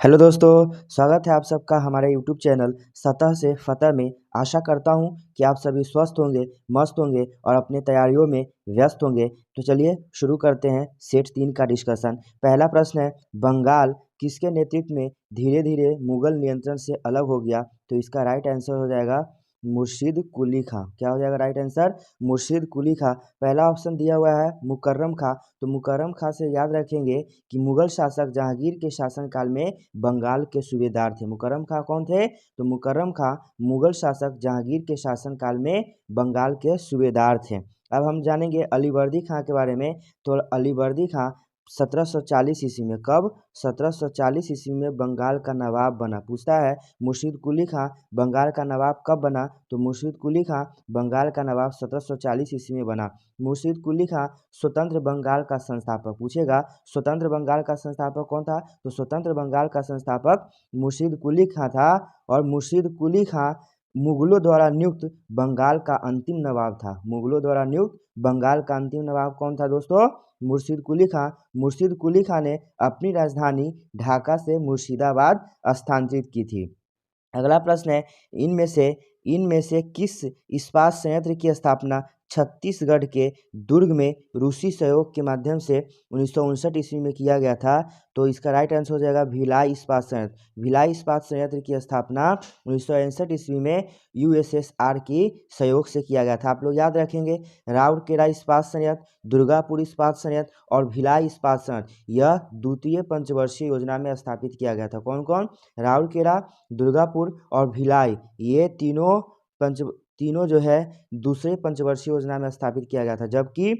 Hello दोस्तों, स्वागत है आप सबका हमारे यूट्यूब चैनल सतह से फतह में। आशा करता हूं कि आप सभी स्वस्थ होंगे, मस्त होंगे और अपने तैयारियों में व्यस्त होंगे। तो चलिए शुरू करते हैं सेट 3 का डिस्कशन। पहला प्रश्न है, बंगाल किसके नेतृत्व में धीरे धीरे मुगल नियंत्रण से अलग हो गया? तो इसका राइट आंसर हो जाएगा मुर्शीद कुली खां। क्या हो जाएगा राइट आंसर? मुर्शीद कुली खां। पहला ऑप्शन दिया हुआ है मुकर्रम खां। तो मुकर्रम खां से याद रखेंगे कि मुगल शासक जहांगीर के शासनकाल में बंगाल के सूबेदार थे। मुकर्रम खां कौन थे? तो मुकर्रम खां मुगल शासक जहांगीर के शासनकाल में बंगाल के सूबेदार थे। अब हम जानेंगे अलीवर्दी खां के बारे में। तो अलीवर्दी खां 1740 ईस्वी में, कब? 1740 ईस्वी में बंगाल का नवाब बना। पूछता है मुर्शीद कुली खां बंगाल का नवाब कब बना? तो मुर्शीद कुली खां बंगाल का नवाब 1740 ईस्वी में बना। मुर्शीद कुली खां स्वतंत्र बंगाल का संस्थापक। पूछेगा स्वतंत्र बंगाल का संस्थापक कौन था? तो स्वतंत्र बंगाल का संस्थापक मुर्शीद कुली खां था। और मुर्शीद कुली खां मुगलों द्वारा नियुक्त बंगाल का अंतिम नवाब था। मुगलों द्वारा नियुक्त बंगाल का अंतिम नवाब कौन था दोस्तों? मुर्शीद कुली खां। मुर्शीद कुली खां ने अपनी राजधानी ढाका से मुर्शिदाबाद स्थानांतरित की थी। अगला प्रश्न है, इनमें से किस इस्पात संयंत्र की स्थापना छत्तीसगढ़ के दुर्ग में रूसी सहयोग के माध्यम से 1959 ईस्वी में किया गया था? तो इसका राइट आंसर हो जाएगा भिलाई इस्पात संयंत्र। भिलाई इस्पात संयंत्र की स्थापना 1961 ईस्वी में यूएसएसआर की सहयोग से किया गया था। आप लोग याद रखेंगे राउरकेला इस्पात संयंत्र, दुर्गापुर इस्पात संयंत्र और भिलाई इस्पात संयंत्र, यह द्वितीय पंचवर्षीय योजना में स्थापित किया गया था। कौन कौन? राउरकेला, दुर्गापुर और भिलाई, ये तीनों जो है दूसरे पंचवर्षीय योजना में स्थापित किया गया था। जबकि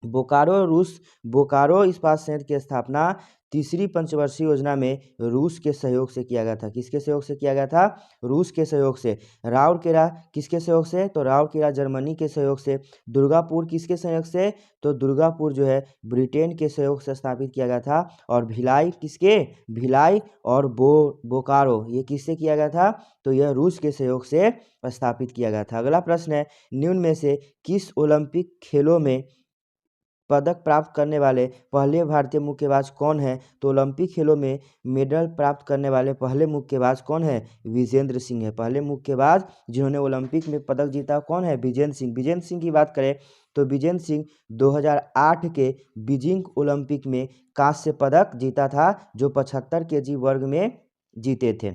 बोकारो इस्पात संयंत्र की स्थापना तीसरी पंचवर्षीय योजना में रूस के सहयोग से किया गया था। किसके सहयोग से किया गया था? रूस के सहयोग से। राउरकेला किसके सहयोग से? तो राउरकेला जर्मनी के सहयोग से। दुर्गापुर किसके सहयोग से? तो दुर्गापुर जो है ब्रिटेन के सहयोग से स्थापित किया गया था। और भिलाई किसके? भिलाई और बोकारो ये किससे किया गया था? तो यह रूस के सहयोग से स्थापित किया गया था। अगला प्रश्न है, निम्न में से किस ओलंपिक खेलों में पदक प्राप्त करने वाले पहले भारतीय मुक्केबाज कौन है? तो ओलंपिक खेलों में मेडल प्राप्त करने वाले पहले मुक्केबाज कौन है? विजेंद्र सिंह है। पहले मुक्केबाज जिन्होंने ओलंपिक में पदक जीता कौन है? विजेंद्र सिंह। विजेंद्र सिंह की बात करें तो विजेंद्र सिंह 2008 के बीजिंग ओलंपिक में कांस्य पदक जीता था, जो 75 केजी वर्ग में जीते थे।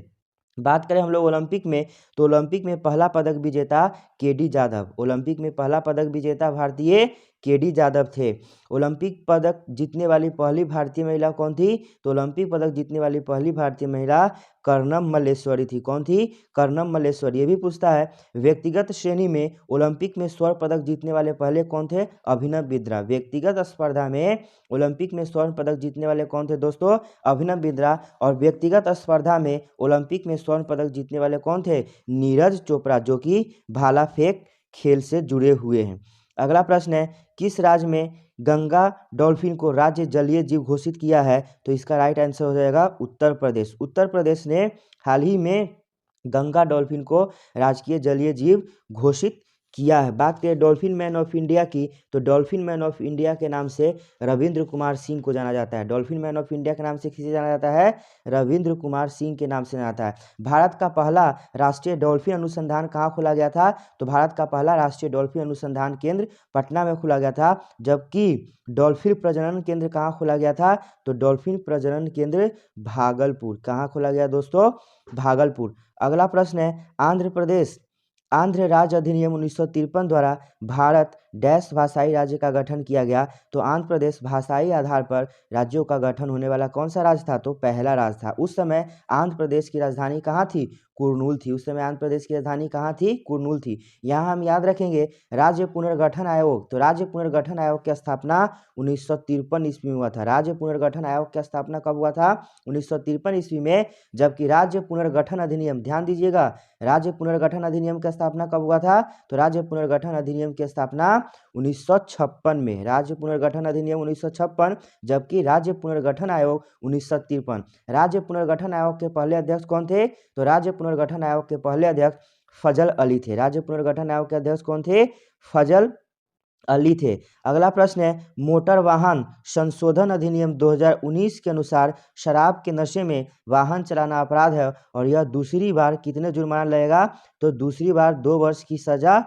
बात करें हम लोग ओलंपिक में, तो ओलंपिक में पहला पदक विजेता केडी जाधव। ओलंपिक में पहला पदक विजेता भारतीय केडी जाधव थे। ओलंपिक पदक जीतने वाली पहली भारतीय महिला कौन थी? तो ओलंपिक पदक जीतने वाली पहली भारतीय महिला कर्णम मल्लेश्वरी थी। कौन थी? कर्णम मल्लेश्वरी। ये भी पूछता है व्यक्तिगत श्रेणी में ओलंपिक में स्वर्ण पदक जीतने वाले पहले कौन थे? अभिनव बिंद्रा। व्यक्तिगत स्पर्धा में ओलंपिक में स्वर्ण पदक जीतने वाले कौन थे दोस्तों? अभिनव बिंद्रा। और व्यक्तिगत स्पर्धा में ओलंपिक में स्वर्ण पदक जीतने वाले कौन थे? नीरज चोपड़ा, जो कि भाला फेंक खेल से जुड़े हुए हैं। अगला प्रश्न है, किस राज्य में गंगा डॉल्फिन को राज्य जलीय जीव घोषित किया है? तो इसका राइट आंसर हो जाएगा उत्तर प्रदेश। उत्तर प्रदेश ने हाल ही में गंगा डॉल्फिन को राजकीय जलीय जीव घोषित किया है। बात करें डॉल्फिन मैन ऑफ इंडिया की, तो डॉल्फिन मैन ऑफ इंडिया के नाम से रविंद्र कुमार सिंह को जाना जाता है। डॉल्फिन मैन ऑफ इंडिया के नाम से किसे जाना जाता है? रविंद्र कुमार सिंह के नाम से जाना जाता है। भारत का पहला राष्ट्रीय डॉल्फिन अनुसंधान कहाँ खोला गया था? तो भारत का पहला राष्ट्रीय डॉल्फिन अनुसंधान केंद्र पटना में खोला गया था। जबकि डॉल्फिन प्रजनन केंद्र कहाँ खोला गया था? तो डॉल्फिन प्रजनन केंद्र भागलपुर। कहाँ खोला गया दोस्तों? भागलपुर। अगला प्रश्न है, आंध्र राज्य अधिनियम 1953 द्वारा भारत डैश भाषाई राज्य का गठन किया गया। तो आंध्र प्रदेश भाषाई आधार पर राज्यों का गठन होने वाला कौन सा राज्य था? तो पहला राज्य था। उस समय आंध्र प्रदेश की राजधानी कहाँ थी? कुर्नूल थी। उस समय आंध्र प्रदेश की राजधानी कहाँ थी? कुर्नूल थी। यहाँ हम याद रखेंगे राज्य पुनर्गठन आयोग। तो राज्य पुनर्गठन आयोग की स्थापना 1953 ईस्वी में हुआ था। राज्य पुनर्गठन आयोग की स्थापना कब हुआ था? 1953 ईस्वी में। जबकि राज्य पुनर्गठन अधिनियम, ध्यान दीजिएगा, राज्य पुनर्गठन अधिनियम की स्थापना कब हुआ था? तो राज्य पुनर्गठन अधिनियम की स्थापना 1956 में। राज्य पुनर्गठन अधिनियम 1956, जबकि राज्य पुनर्गठन आयोग 1953। राज्य पुनर्गठन आयोग के पहले अध्यक्ष कौन थे? तो राज्य पुनर्गठन आयोग के पहले अध्यक्ष फजल अली थे। राज्य पुनर्गठन आयोग के अध्यक्ष कौन थे? फजल अली थे। अगला प्रश्न है, मोटर वाहन संशोधन अधिनियम 2019 के अनुसार शराब के नशे में वाहन चलाना अपराध है और यह दूसरी बार कितने जुर्माना लगेगा? तो दूसरी बार 2 वर्ष की सजा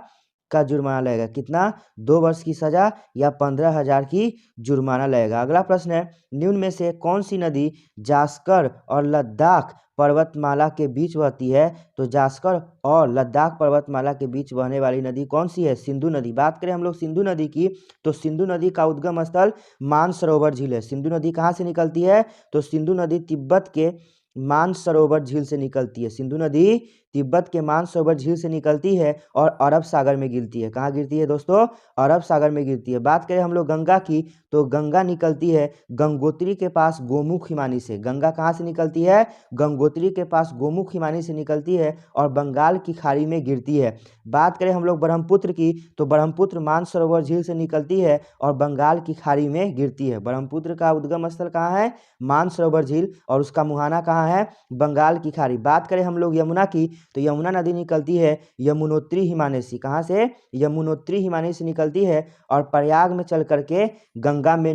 का जुर्माना लगेगा। कितना? 2 वर्ष की सजा या 15,000 की जुर्माना लगेगा। अगला प्रश्न है, निम्न में से कौन सी नदी जास्कर और लद्दाख पर्वतमाला के बीच बहती है? तो जास्कर और लद्दाख पर्वतमाला के बीच बहने वाली नदी कौन सी है? सिंधु नदी। बात करें हम लोग सिंधु नदी की, तो सिंधु नदी का उद्गम स्थल मानसरोवर झील है। सिंधु नदी कहाँ से निकलती है? तो सिंधु नदी तिब्बत के मानसरोवर झील से निकलती है। सिंधु नदी तिब्बत के मानसरोवर झील से निकलती है और अरब सागर में गिरती है। कहाँ गिरती है दोस्तों? अरब सागर में गिरती है। बात करें हम लोग गंगा की, तो गंगा निकलती है गंगोत्री के पास गोमुख हिमानी से। गंगा कहाँ से निकलती है? गंगोत्री के पास गोमुख हिमानी से निकलती है और बंगाल की खाड़ी में गिरती है। बात करें हम लोग ब्रह्मपुत्र की, तो ब्रह्मपुत्र मानसरोवर झील से निकलती है और बंगाल की खाड़ी में गिरती है। ब्रह्मपुत्र का उद्गम स्थल कहाँ है? मानसरोवर झील, और उसका मुहाना कहाँ है? बंगाल की खाड़ी। बात करें हम लोग यमुना की, तो यमुना नदी निकलती है यमुनोत्री हिमालय से। कहाँ से? यमुनोत्री हिमालय से निकलती है और प्रयाग में चल करके गंगा में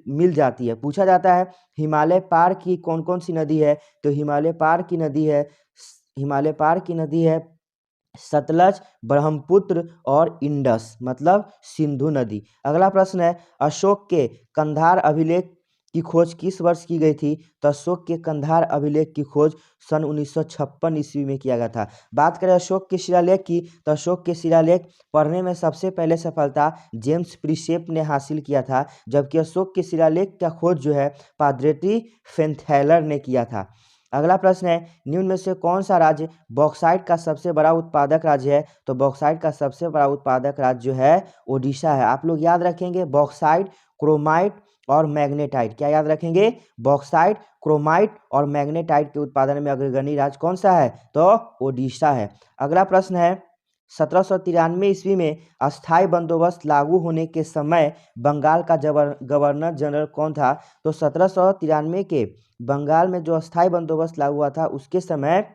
मिल जाती है। पूछा जाता है हिमालय पार की कौन कौन सी नदी है? तो हिमालय पार की नदी है सतलज, ब्रह्मपुत्र और इंडस, मतलब सिंधु नदी। अगला प्रश्न है, अशोक के कंधार अभिलेख की खोज किस वर्ष की गई थी? तो अशोक के कंधार अभिलेख की खोज सन 1956 ईस्वी में किया गया था। बात करें अशोक के शिलालेख की, तो अशोक के शिलालेख पढ़ने में सबसे पहले सफलता जेम्स प्रिसेप ने हासिल किया था, जबकि अशोक के शिलालेख का खोज जो है पाद्रेटी फेंथैलर ने किया था। अगला प्रश्न है, निम्न में से कौन सा राज्य बॉक्साइट का सबसे बड़ा उत्पादक राज्य है? तो बॉक्साइट का सबसे बड़ा उत्पादक राज्य जो है ओडिशा है। आप लोग याद रखेंगे बॉक्साइट, क्रोमाइट और मैग्नेटाइट। क्या याद रखेंगे? बॉक्साइट, क्रोमाइट और मैग्नेटाइट के उत्पादन में अग्रगणी राज्य कौन सा है? तो ओडिशा है। अगला प्रश्न है, 1793 ईस्वी में अस्थाई बंदोबस्त लागू होने के समय बंगाल का गवर्नर जनरल कौन था? तो 1793 के बंगाल में जो अस्थाई बंदोबस्त लागू हुआ था उसके समय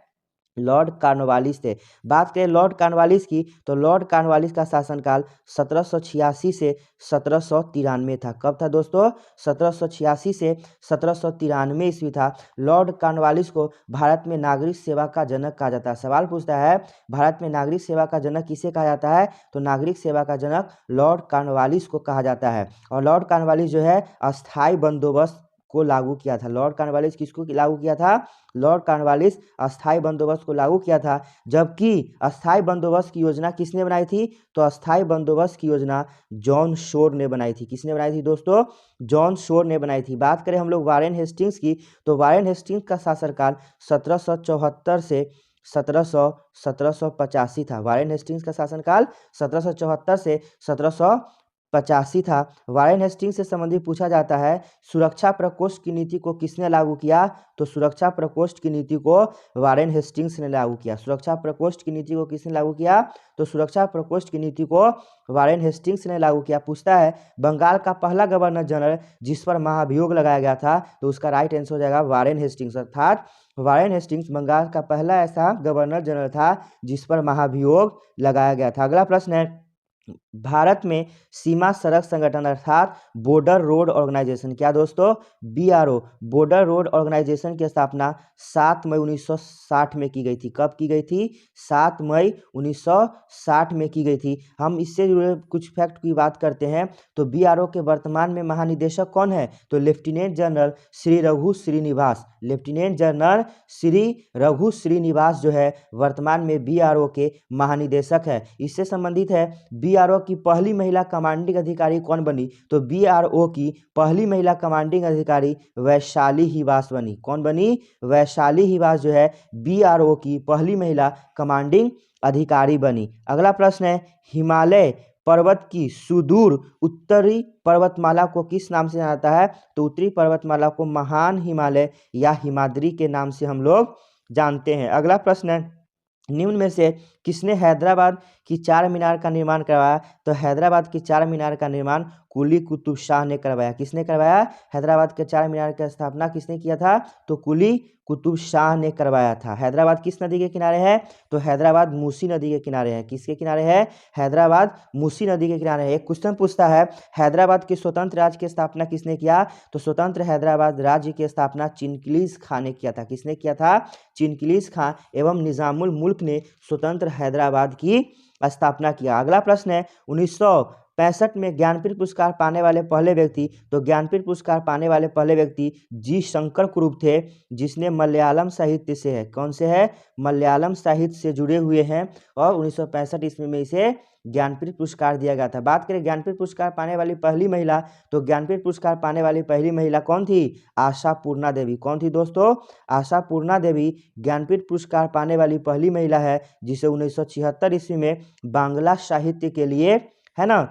लॉर्ड कॉर्नवालिस थे। बात करें लॉर्ड कॉर्नवालिस की, तो लॉर्ड कॉर्नवालिस का शासनकाल 1786 से 1793 था। कब था दोस्तों? 1786 से 1793 ईस्वी था। लॉर्ड कॉर्नवालिस को भारत में नागरिक सेवा का जनक कहा जाता है। सवाल पूछता है भारत में नागरिक सेवा का जनक किसे कहा जाता है? तो नागरिक सेवा का जनक लॉर्ड कॉर्नवालिस को कहा जाता है। और लॉर्ड कॉर्नवालिस जो है अस्थाई बंदोबस्त को लागू किया था। लॉर्ड कॉर्नवालिस किसको लागू किया था? लॉर्ड कॉर्नवालिस अस्थाई बंदोबस्त को लागू किया था। जबकि अस्थाई बंदोबस्त की योजना किसने बनाई थी? तो अस्थाई बंदोबस्त की योजना जॉन शोर ने बनाई थी। किसने बनाई थी दोस्तों? जॉन शोर ने बनाई थी। बात करें हम लोग वारेन हेस्टिंग्स की, तो वारेन हेस्टिंग्स का शासनकाल 1774 से 1785 था। वारेन हेस्टिंग्स का शासनकाल 1774 से 1785 था। वारेन हेस्टिंग्स से संबंधित पूछा जाता है सुरक्षा प्रकोष्ठ की नीति को किसने लागू किया? तो सुरक्षा प्रकोष्ठ की नीति को वारेन हेस्टिंग्स ने लागू किया। सुरक्षा प्रकोष्ठ की नीति को किसने लागू किया? तो सुरक्षा प्रकोष्ठ की नीति को वारेन हेस्टिंग्स ने लागू किया। पूछता है बंगाल का पहला गवर्नर जनरल जिस पर महाभियोग लगाया गया था, तो उसका राइट आंसर हो जाएगा वारेन हेस्टिंग्स। अर्थात वारेन हेस्टिंग्स बंगाल का पहला ऐसा गवर्नर जनरल था जिस पर महाभियोग लगाया गया था। अगला प्रश्न है, भारत में सीमा सड़क संगठन अर्थात बॉर्डर रोड ऑर्गेनाइजेशन, क्या दोस्तों? बीआरओ, बॉर्डर रोड ऑर्गेनाइजेशन की स्थापना 7 मई 1960 में की गई थी। कब की गई थी? 7 मई 1960 में की गई थी। हम इससे जुड़े कुछ फैक्ट की बात करते हैं, तो बीआरओ के वर्तमान में महानिदेशक कौन है? तो lieutenant general Shri Raghu Srinivas. Lieutenant general Shri Raghu Srinivas जो है वर्तमान में बीआरओ के महानिदेशक है। इससे संबंधित है बीआरओ की पहली महिला कमांडिंग अधिकारी कौन बनी? तो बीआरओ की पहली महिला कमांडिंग अधिकारी वैशाली हिवास बनी। कौन बनी? वैशाली हिवास जो है बीआरओ की पहली महिला कमांडिंग अधिकारी बनी। अगला प्रश्न है, हिमालय पर्वत की सुदूर उत्तरी पर्वतमाला को किस नाम से जाना जाता है? तो उत्तरी पर्वतमाला को महान हिमालय या हिमाद्री के नाम से हम लोग जानते हैं। अगला प्रश्न है, निम्न में से किसने हैदराबाद की चार मीनार का निर्माण करवाया? तो हैदराबाद की चार मीनार का निर्माण कुली कुतुब शाह ने करवाया। किसने करवाया? हैदराबाद के चार मीनार की स्थापना किसने किया था? तो कुली कुतुब शाह ने करवाया था। हैदराबाद किस नदी के किनारे है? तो हैदराबाद मूसी नदी के किनारे है। किसके किनारे है? हैदराबाद मूसी नदी के किनारे है। एक क्वेश्चन पूछता है, हैदराबाद के स्वतंत्र राज्य की स्थापना किसने किया? तो स्वतंत्र हैदराबाद राज्य की स्थापना चिनकिलीज खां ने किया था। किसने किया था? चिनकिलीज खां एवं निजामुल मुल्क ने स्वतंत्र हैदराबाद की स्थापना किया। अगला प्रश्न है, 1965 में ज्ञानपीठ पुरस्कार पाने वाले पहले व्यक्ति। तो ज्ञानपीठ पुरस्कार पाने वाले पहले व्यक्ति जी शंकर कुरुप थे, जिसने मलयालम साहित्य से है। कौन से है? मलयालम साहित्य से जुड़े हुए हैं और 1965 ईस्वी में इसे ज्ञानपीठ पुरस्कार दिया गया था। बात करें ज्ञानपीठ पुरस्कार पाने वाली पहली महिला, तो ज्ञानपीठ पुरस्कार पाने वाली पहली महिला कौन थी? आशा पूर्णा देवी। कौन थी दोस्तों? आशा पूर्णा देवी ज्ञानपीठ पुरस्कार पाने वाली पहली महिला है, जिसे 1976 ईस्वी में बांग्ला साहित्य के लिए, है ना,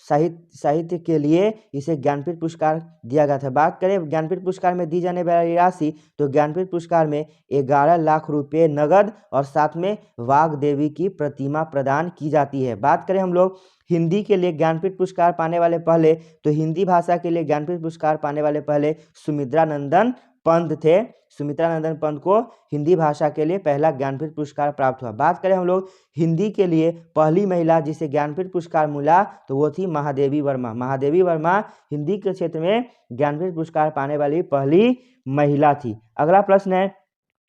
साहित्य के लिए इसे ज्ञानपीठ पुरस्कार दिया गया था। बात करें ज्ञानपीठ पुरस्कार में दी जाने वाली राशि, तो ज्ञानपीठ पुरस्कार में 11 लाख रुपए नगद और साथ में वाघ देवी की प्रतिमा प्रदान की जाती है। बात करें हम लोग हिंदी के लिए ज्ञानपीठ पुरस्कार पाने वाले पहले, तो हिंदी भाषा के लिए ज्ञानपीठ पुरस्कार पाने वाले पहले सुमित्रा नंदन पंत थे। सुमित्रा नंदन पंत को हिंदी भाषा के लिए पहला ज्ञानपीठ पुरस्कार प्राप्त हुआ। बात करें हम लोग हिंदी के लिए पहली महिला जिसे ज्ञानपीठ पुरस्कार मिला, तो वो थी महादेवी वर्मा। महादेवी वर्मा हिंदी के क्षेत्र में ज्ञानपीठ पुरस्कार पाने वाली पहली महिला थी। अगला प्रश्न है,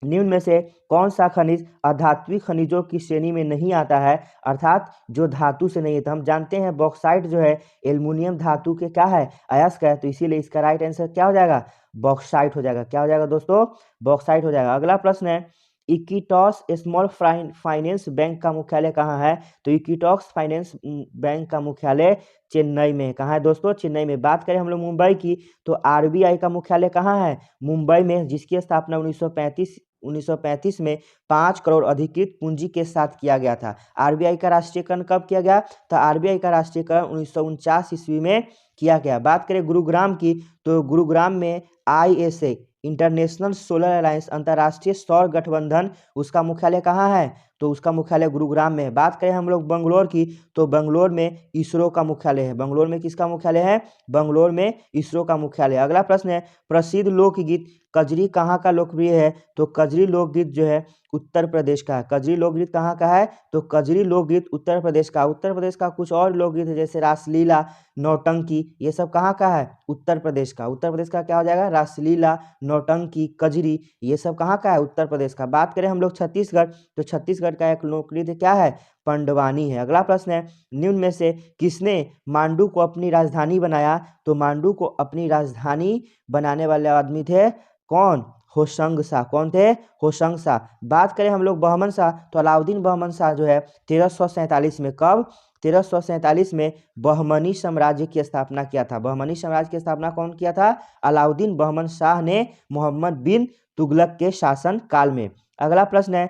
निम्न में से कौन सा खनिज अधात्विक खनिजों की श्रेणी में नहीं आता है, अर्थात जो धातु से नहीं है? तो हम जानते हैं बॉक्साइट जो है एल्युमिनियम धातु के क्या है? अयस्क है, तो इसीलिए इसका राइट आंसर क्या हो जाएगा? बॉक्साइट हो जाएगा। क्या हो जाएगा दोस्तों? बॉक्साइट हो जाएगा। अगला प्रश्न है, इक्विटॉस स्मॉल फाइनेंस बैंक का मुख्यालय कहाँ है? तो इक्विटॉस फाइनेंस बैंक का मुख्यालय चेन्नई में। कहाँ है दोस्तों? चेन्नई में। बात करें हम लोग मुंबई की, तो आरबीआई का मुख्यालय कहाँ है? मुंबई में, जिसकी स्थापना 1935 में 5 करोड़ अधिकृत पूंजी के साथ किया गया था। आरबीआई का राष्ट्रीयकरण कब किया गया? तो आरबीआई का राष्ट्रीयकरण 1949 ईस्वी में किया गया। बात करें गुरुग्राम की, तो गुरुग्राम में आईएसए इंटरनेशनल सोलर अलायंस अंतर्राष्ट्रीय सौर गठबंधन, उसका मुख्यालय कहाँ है? तो उसका मुख्यालय गुरुग्राम में है। बात करें हम लोग बंगलोर की, तो बंगलोर में इसरो का मुख्यालय है। बंगलोर में किसका मुख्यालय है? बंगलोर में इसरो का मुख्यालय। अगला प्रश्न है, प्रसिद्ध लोकगीत कजरी कहाँ का लोकप्रिय है? तो कजरी लोकगीत जो है उत्तर प्रदेश का है। कजरी लोकगीत कहाँ का है? तो कजरी लोकगीत उत्तर प्रदेश का। उत्तर प्रदेश का कुछ और लोकगीत है जैसे रासलीला, नौटंकी, ये सब कहाँ का है? उत्तर प्रदेश का। उत्तर प्रदेश का क्या हो जाएगा? रासलीला, नौटंकी, कजरी, ये सब कहाँ का है? उत्तर प्रदेश का। बात करें हम लोग छत्तीसगढ़, तो छत्तीसगढ़ का एक लोकनृत्य क्या है? पंडवानी है। अगला प्रश्न है, निम्न में से किसने मांडू को अपनी राजधानी बनाया? तो मांडू को अपनी राजधानी बनाने वाले आदमी थे कौन? होशंग शाह। कौन थे? होशंग शाह। बात करें हम लोग बहमन शाह, तो अलाउद्दीन बहमन शाह जो है 1347 में, कब? 1347 में बहमनी साम्राज्य की स्थापना किया था। बहमनी साम्राज्य की स्थापना कौन किया था? अलाउद्दीन बहमन शाह ने मोहम्मद बिन तुगलक के शासन काल में। अगला प्रश्न है,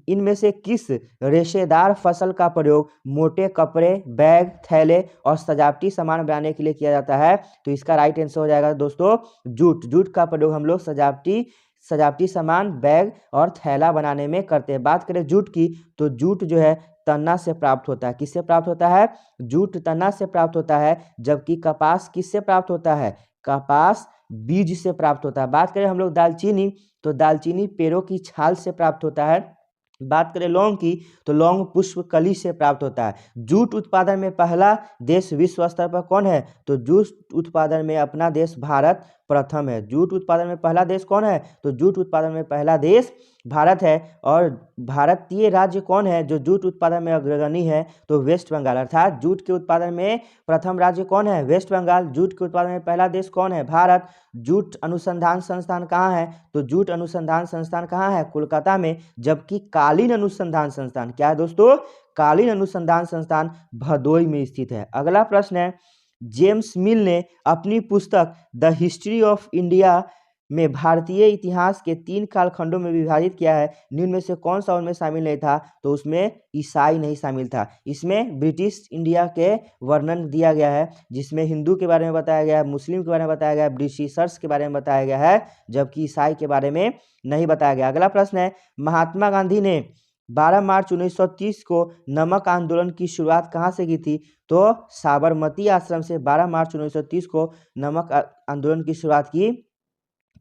इनमें से किस रेशेदार फसल का प्रयोग मोटे कपड़े, बैग, थैले और सजावटी सामान बनाने के लिए किया जाता है? तो इसका राइट आंसर हो जाएगा दोस्तों जूट। जूट का प्रयोग हम लोग सजावटी सामान, बैग और थैला बनाने में करते हैं। बात करें जूट की, तो जूट जो है तना से प्राप्त होता है। किससे प्राप्त होता है? जूट तना से प्राप्त होता है, जबकि कपास किससे प्राप्त होता है? कपास बीज से प्राप्त होता है। बात करें हम लोग दालचीनी, तो दालचीनी पेड़ों की छाल से प्राप्त होता है। बात करें लौंग की, तो लौंग पुष्प कली से प्राप्त होता है। जूट उत्पादन में पहला देश विश्व स्तर पर कौन है? तो जूट उत्पादन में अपना देश भारत प्रथम है। जूट उत्पादन में पहला देश कौन है? तो जूट उत्पादन में पहला देश भारत है। और भारतीय राज्य कौन है जो जूट उत्पादन में अग्रगणी है? तो वेस्ट बंगाल। अर्थात जूट के उत्पादन में प्रथम राज्य कौन है? वेस्ट बंगाल। जूट के उत्पादन में पहला देश कौन है? भारत। जूट अनुसंधान संस्थान कहाँ है? तो जूट अनुसंधान संस्थान कहाँ है? कोलकाता में। जबकि कालीन अनुसंधान संस्थान क्या है दोस्तों? कालीन अनुसंधान संस्थान भदोई में स्थित है। अगला प्रश्न है, जेम्स मिल ने अपनी पुस्तक द हिस्ट्री ऑफ इंडिया में भारतीय इतिहास के 3 कालखंडों में विभाजित किया है। निम्न में से कौन सा उनमें शामिल नहीं था? तो उसमें ईसाई नहीं शामिल था। इसमें ब्रिटिश इंडिया के वर्णन दिया गया है, जिसमें हिंदू के बारे में बताया गया है, मुस्लिम के बारे में बताया गया है, ब्रिटिशर्स के बारे में बताया गया है, जबकि ईसाई के बारे में नहीं बताया गया। अगला प्रश्न है, महात्मा गांधी ने 12 मार्च 1930 को नमक आंदोलन की शुरुआत कहाँ से की थी? तो साबरमती आश्रम से 12 मार्च 1930 को नमक आंदोलन की शुरुआत की।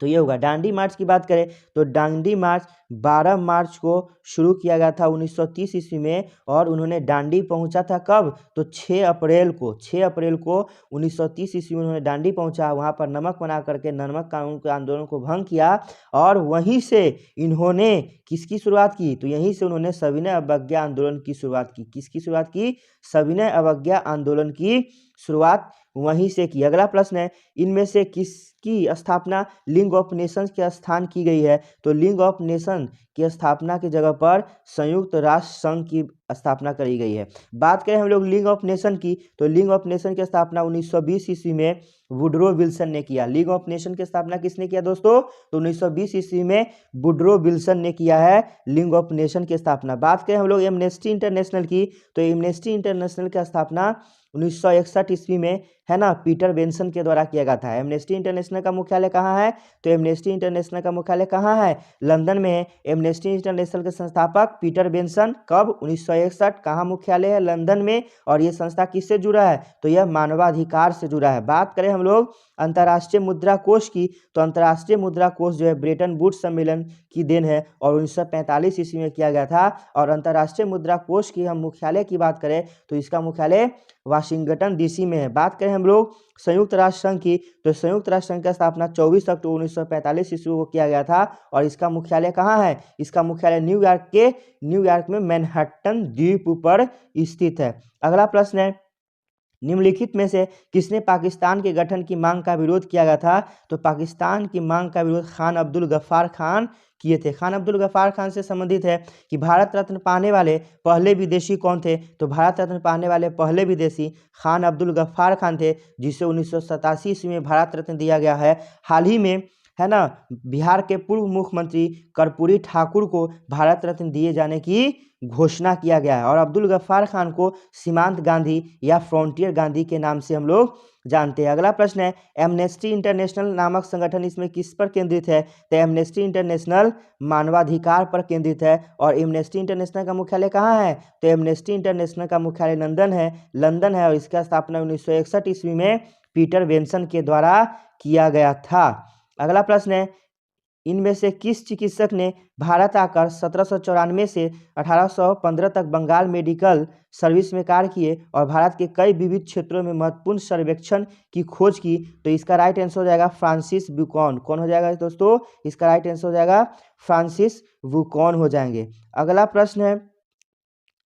तो ये होगा। डांडी मार्च की बात करें तो डांडी मार्च 12 मार्च को शुरू किया गया था 1930 ईस्वी में, और उन्होंने डांडी पहुंचा था कब? तो 6 अप्रैल को 1930 ईस्वी में उन्होंने डांडी पहुंचा, वहां पर नमक बना करके नमक कानून के आंदोलन को भंग किया, और वहीं से इन्होंने किसकी शुरुआत की? तो यहीं से उन्होंने सविनय अवज्ञा आंदोलन की शुरुआत की। किसकी शुरुआत की? सविनय अवज्ञा आंदोलन की शुरुआत वहीं से की। अगला प्रश्न है, इनमें से किसकी स्थापना लीग ऑफ नेशंस के स्थान की गई है? तो लीग ऑफ नेशन की स्थापना की जगह पर संयुक्त राष्ट्र संघ की स्थापना करी गई है। बात करें हम लोग लीग ऑफ नेशन की, तो लीग ऑफ नेशन की स्थापना 1920 ईस्वी में वुडरो विल्सन ने किया। लीग ऑफ नेशन की स्थापना किसने किया दोस्तों? तो 1920 ईस्वी में वुडरो विल्सन ने किया है लीग ऑफ नेशन की स्थापना। बात करें हम लोग एमनेस्टी इंटरनेशनल की, तो एमनेस्टी इंटरनेशनल की स्थापना 1961 ईस्वी में, है ना, पीटर बेंसन के द्वारा किया गया था। एमनेस्टी इंटरनेशनल का मुख्यालय कहाँ है? तो एमनेस्टी इंटरनेशनल का मुख्यालय कहाँ है? लंदन में है। एमनेस्टी इंटरनेशनल के संस्थापक पीटर बेंसन, कब? 1961। कहाँ मुख्यालय है? लंदन में। और ये संस्था किससे जुड़ा है? तो यह मानवाधिकार से जुड़ा है। बात करें हम लोग अंतर्राष्ट्रीय मुद्रा कोष की, तो अंतर्राष्ट्रीय मुद्रा कोष जो है ब्रेटन वुड्स सम्मेलन की देन है और 1945 ईस्वी में किया गया था। और अंतर्राष्ट्रीय मुद्रा कोष की हम मुख्यालय की बात करें तो इसका मुख्यालय वाशिंगटन डीसी में है। बात करें हम लोग संयुक्त राष्ट्र संघ की, तो संयुक्त राष्ट्र संघ की स्थापना 24 अक्टूबर 1945 ईस्वी को किया गया था। और इसका मुख्यालय कहाँ है? इसका मुख्यालय न्यूयॉर्क में मैनहट्टन द्वीप पर स्थित है। अगला प्रश्न है, निम्नलिखित में से किसने पाकिस्तान के गठन की मांग का विरोध किया गया था? तो पाकिस्तान की मांग का विरोध खान अब्दुल गफ्फार खान किए थे। खान अब्दुल गफ्फार खान से संबंधित है कि भारत रत्न पाने वाले पहले विदेशी कौन थे? तो भारत रत्न पाने वाले पहले विदेशी खान अब्दुल गफ्फार खान थे, जिसे 1987 ईस्वी में भारत रत्न दिया गया है। हाल ही में, है ना, बिहार के पूर्व मुख्यमंत्री कर्पूरी ठाकुर को भारत रत्न दिए जाने की घोषणा किया गया है। और अब्दुल गफ्फार खान को सीमांत गांधी या फ्रंटियर गांधी के नाम से हम लोग जानते हैं। अगला प्रश्न है, एमनेस्टी इंटरनेशनल नामक संगठन इसमें किस पर केंद्रित है? तो एमनेस्टी इंटरनेशनल मानवाधिकार पर केंद्रित है। और एमनेस्टी इंटरनेशनल का मुख्यालय कहाँ है? तो एमनेस्टी इंटरनेशनल का मुख्यालय लंदन है और इसका स्थापना 1961 ईस्वी में पीटर बेंसन के द्वारा किया गया था। अगला प्रश्न है, इनमें से किस चिकित्सक ने भारत आकर 1794 से 1815 तक बंगाल मेडिकल सर्विस में कार्य किए और भारत के कई विविध क्षेत्रों में महत्वपूर्ण सर्वेक्षण की खोज की? तो इसका राइट आंसर हो जाएगा फ्रांसिस बुकॉन। कौन हो जाएगा दोस्तों? इसका राइट आंसर हो जाएगा फ्रांसिस बुकॉन हो जाएंगे। अगला प्रश्न है,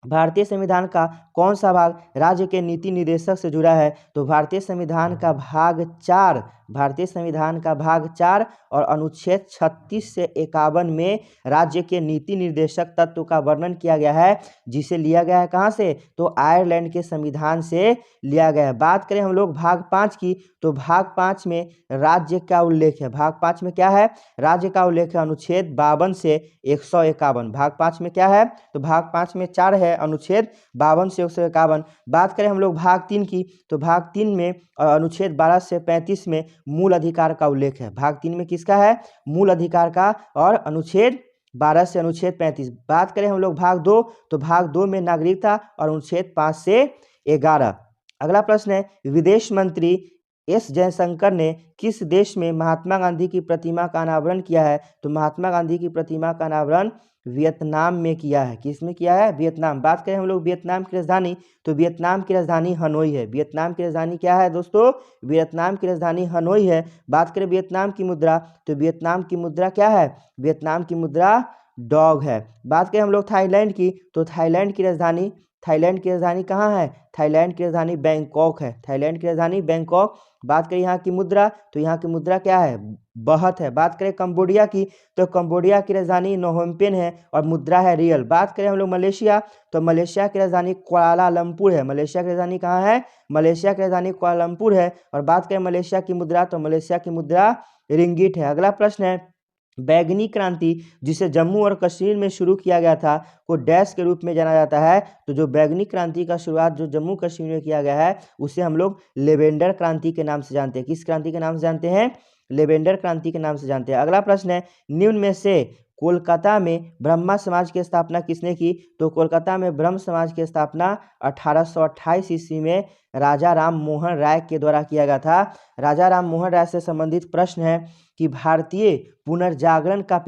भारतीय संविधान का कौन सा भाग राज्य के नीति निर्देशक से जुड़ा है? तो भारतीय संविधान का भाग 4 और अनुच्छेद 36 से 51 में राज्य के नीति निर्देशक तत्व का वर्णन किया गया है, जिसे लिया गया है कहाँ से? तो आयरलैंड के संविधान से लिया गया है। बात करें हम लोग भाग 5 की, तो भाग 5 में राज्य का उल्लेख है। भाग 5 में क्या है? राज्य का उल्लेख है अनुच्छेद 52 से 151। भाग 5 में क्या है? तो भाग 5 में 4 है, अनुच्छेद 52 से 151। बात करें हम लोग भाग 3 की, तो भाग 3 में अनुच्छेद 12 से 35 में मूल अधिकार का उल्लेख है। भाग 3 में किसका है? मूल अधिकार का, और अनुच्छेद 12 से अनुच्छेद 35। बात करें हम लोग भाग 2, तो भाग 2 में नागरिकता और अनुच्छेद 5 से 11। अगला प्रश्न है, विदेश मंत्री एस जयशंकर ने किस देश में महात्मा गांधी की प्रतिमा का अनावरण किया है? तो महात्मा गांधी की प्रतिमा का अनावरण वियतनाम में किया है। किस में किया है? वियतनाम। बात करें हम लोग वियतनाम की राजधानी, तो वियतनाम की राजधानी हनोई है। वियतनाम की राजधानी क्या है दोस्तों? वियतनाम की राजधानी हनोई है। बात करें वियतनाम की मुद्रा, तो वियतनाम की मुद्रा क्या है? वियतनाम की मुद्रा डॉग है। बात करें हम लोग थाईलैंड की, तो थाईलैंड की राजधानी कहाँ है? थाईलैंड की राजधानी बैंकॉक है। थाईलैंड की राजधानी बैंकॉक। बात करें यहाँ की मुद्रा, तो यहाँ की मुद्रा क्या है? बहत है। बात करें कंबोडिया की, तो कंबोडिया की राजधानी नोहम्पेन है और मुद्रा है रियल। बात करें हम लोग मलेशिया, तो मलेशिया की राजधानी कुआलालंपुर है। मलेशिया की राजधानी कहाँ है? मलेशिया की राजधानी कुआलालंपुर है। और बात करें मलेशिया की मुद्रा, तो मलेशिया की मुद्रा रिंगिट है। अगला प्रश्न है, बैगनी क्रांति जिसे जम्मू और कश्मीर में शुरू किया गया था को डैश के रूप में जाना जाता है? तो जो बैगनी क्रांति का शुरुआत जो जम्मू कश्मीर में किया गया है उसे हम लोग लेवेंडर क्रांति के नाम से जानते हैं। किस क्रांति के नाम से जानते हैं? लेवेंडर क्रांति के नाम से जानते हैं। अगला प्रश्न है, निम्न में से कोलकाता में ब्रह्मा समाज की स्थापना किसने की? तो कोलकाता में ब्रह्म समाज की स्थापना 1828 ईस्वी में राजा राम मोहन राय के द्वारा किया गया था। राजा राम मोहन राय से संबंधित प्रश्न है कि भारतीय पुनर्जागरण का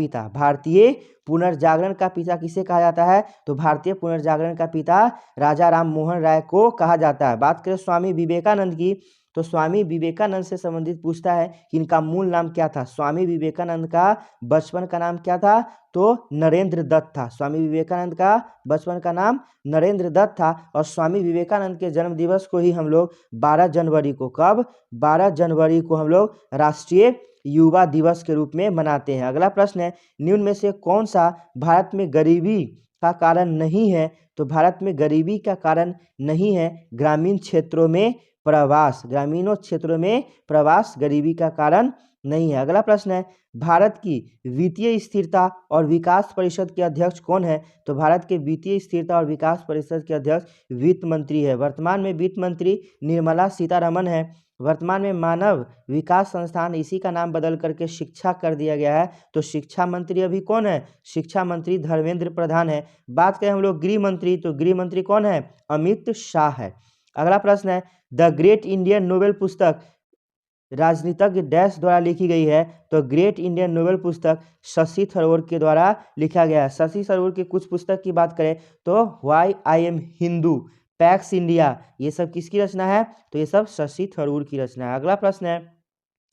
पिता किसे कहा जाता है? तो भारतीय पुनर्जागरण का पिता राजा राम मोहन राय को कहा जाता है। बात करें स्वामी विवेकानंद की, तो स्वामी विवेकानंद से संबंधित पूछता है कि इनका मूल नाम क्या था। स्वामी विवेकानंद का बचपन का नाम क्या था? तो नरेंद्र दत्त था। स्वामी विवेकानंद का बचपन का नाम नरेंद्र दत्त था। और स्वामी विवेकानंद के जन्म दिवस को ही हम लोग 12 जनवरी को, कब? 12 जनवरी को हम लोग राष्ट्रीय युवा दिवस के रूप में मनाते हैं। अगला प्रश्न है, निम्न में से कौन सा भारत में गरीबी का कारण नहीं है? तो भारत में गरीबी का कारण नहीं है ग्रामीण क्षेत्रों में प्रवास। ग्रामीणों क्षेत्रों में प्रवास गरीबी का कारण नहीं है। अगला प्रश्न है, भारत की वित्तीय स्थिरता और विकास परिषद के अध्यक्ष कौन है? तो भारत के वित्तीय स्थिरता और विकास परिषद के अध्यक्ष वित्त मंत्री है। वर्तमान में वित्त मंत्री निर्मला सीतारमण है। वर्तमान में मानव विकास संस्थान, इसी का नाम बदल करके शिक्षा कर दिया गया है, तो शिक्षा मंत्री अभी कौन है? शिक्षा मंत्री धर्मेंद्र प्रधान है। बात करें हम लोग गृह मंत्री, तो गृह मंत्री कौन है? अमित शाह है। अगला प्रश्न है, द ग्रेट इंडियन नोबेल पुस्तक राजनीतिज्ञ डैश द्वारा लिखी गई है? तो ग्रेट इंडियन नोबेल पुस्तक शशि थरूर के द्वारा लिखा गया है। शशि थरूर की कुछ पुस्तक की बात करें तो why I am Hindu, PACS India, ये सब किसकी रचना है? तो ये सब शशि थरूर की रचना है। अगला प्रश्न है,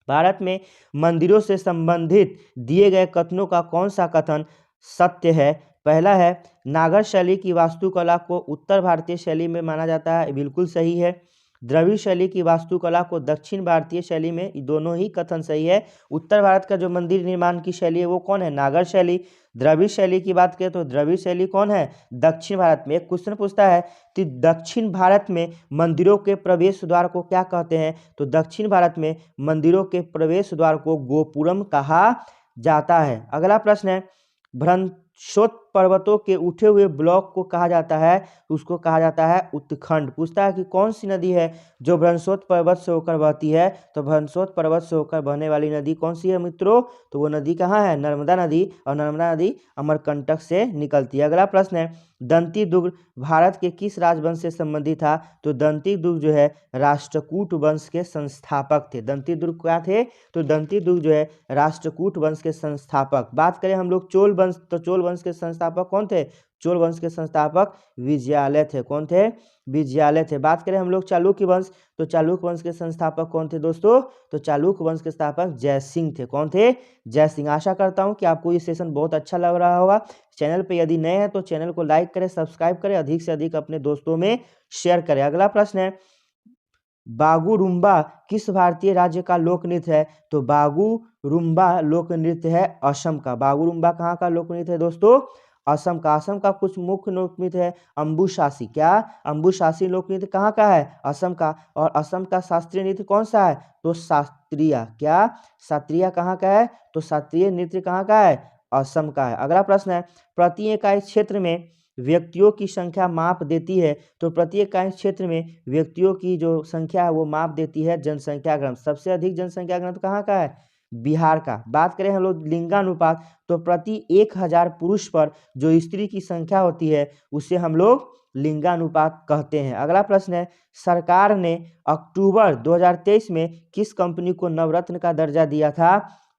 भारत में मंदिरों से संबंधित दिए गए कथनों का कौन सा कथन सत्य है? पहला है, नागर शैली की वास्तुकला को उत्तर भारतीय शैली में माना जाता है, बिल्कुल सही है। द्रविड़ शैली की वास्तुकला को दक्षिण भारतीय शैली में, दोनों ही कथन सही है। उत्तर भारत का जो मंदिर निर्माण की शैली है वो कौन है? नागर शैली। द्रविड़ शैली की बात करें तो द्रविड़ शैली कौन है? दक्षिण भारत में। एक क्वेश्चन पूछता है कि दक्षिण भारत में मंदिरों के प्रवेश द्वार को क्या कहते हैं? तो दक्षिण भारत में मंदिरों के प्रवेश द्वार को गोपुरम कहा जाता है। अगला प्रश्न है, भ्रंशोत पर्वतों के उठे हुए ब्लॉक को कहा जाता है, उसको कहा जाता है उत्तराखंड। पूछता है कि कौन सी नदी है जो भ्रंशोत पर्वत से होकर बहती है? तो भ्रंशोत पर्वत से होकर बहने वाली नदी कौन सी है मित्रों? तो वो नदी कहाँ है? नर्मदा नदी। और नर्मदा नदी अमरकंटक से निकलती है। अगला प्रश्न है, दंती दुर्ग भारत के किस राजवंश से संबंधित था? तो दंती दुर्ग जो है राष्ट्रकूट वंश के संस्थापक थे। दंती दुर्ग क्या थे? तो दंती दुर्ग जो है राष्ट्रकूट वंश के संस्थापक। बात करें हम लोग चोल वंश, तो चोल वंश के संस्थापक कौन थे? चोल वंश के संस्थापक विजयालय थे। कौन थे? विजयालय थे। बात करें हम लोग चालुक्य वंश, तो चालुक्य वंश के संस्थापक कौन थे दोस्तों? तो चालुक्य वंश के स्थापक जयसिंह थे। कौन थे? जयसिंह। आशा करता हूं कि आपको ये सेशन बहुत अच्छा लग रहा होगा। चैनल पे यदि नए हैं तो चैनल को लाइक करें, सब्सक्राइब करें, अधिक से अधिक अपने दोस्तों में शेयर करें। अगला प्रश्न है, बागुरुम्बा किस भारतीय राज्य का लोक नृत्य है? तो बागुरुम्बा लोक नृत्य है असम का। बागुरुम्बा कहाँ का लोक नृत्य है दोस्तों? असम का। असम का कुछ मुख्य लोक नृत्य है अम्बुशासी। क्या? अम्बुशासी लोक नृत्य कहाँ का है? असम का। और असम का शास्त्रीय नृत्य कौन सा है? तो शास्त्रीय। क्या? शास्त्रीय कहाँ का है? तो शास्त्रीय नृत्य कहाँ का है? असम का है। अगला प्रश्न है, प्रति इकाई क्षेत्र में व्यक्तियों की संख्या माप देती है? तो प्रति इकाई क्षेत्र में व्यक्तियों की जो संख्या है वो माप देती है जनसंख्या घनत्व। सबसे अधिक जनसंख्या घनत्व कहाँ का है? बिहार का। बात करें हम लोग लिंगानुपात, तो प्रति 1000 पुरुष पर जो स्त्री की संख्या होती है उसे हम लोग लिंगानुपात कहते हैं। अगला प्रश्न है, सरकार ने अक्टूबर 2023 में किस कंपनी को नवरत्न का दर्जा दिया था?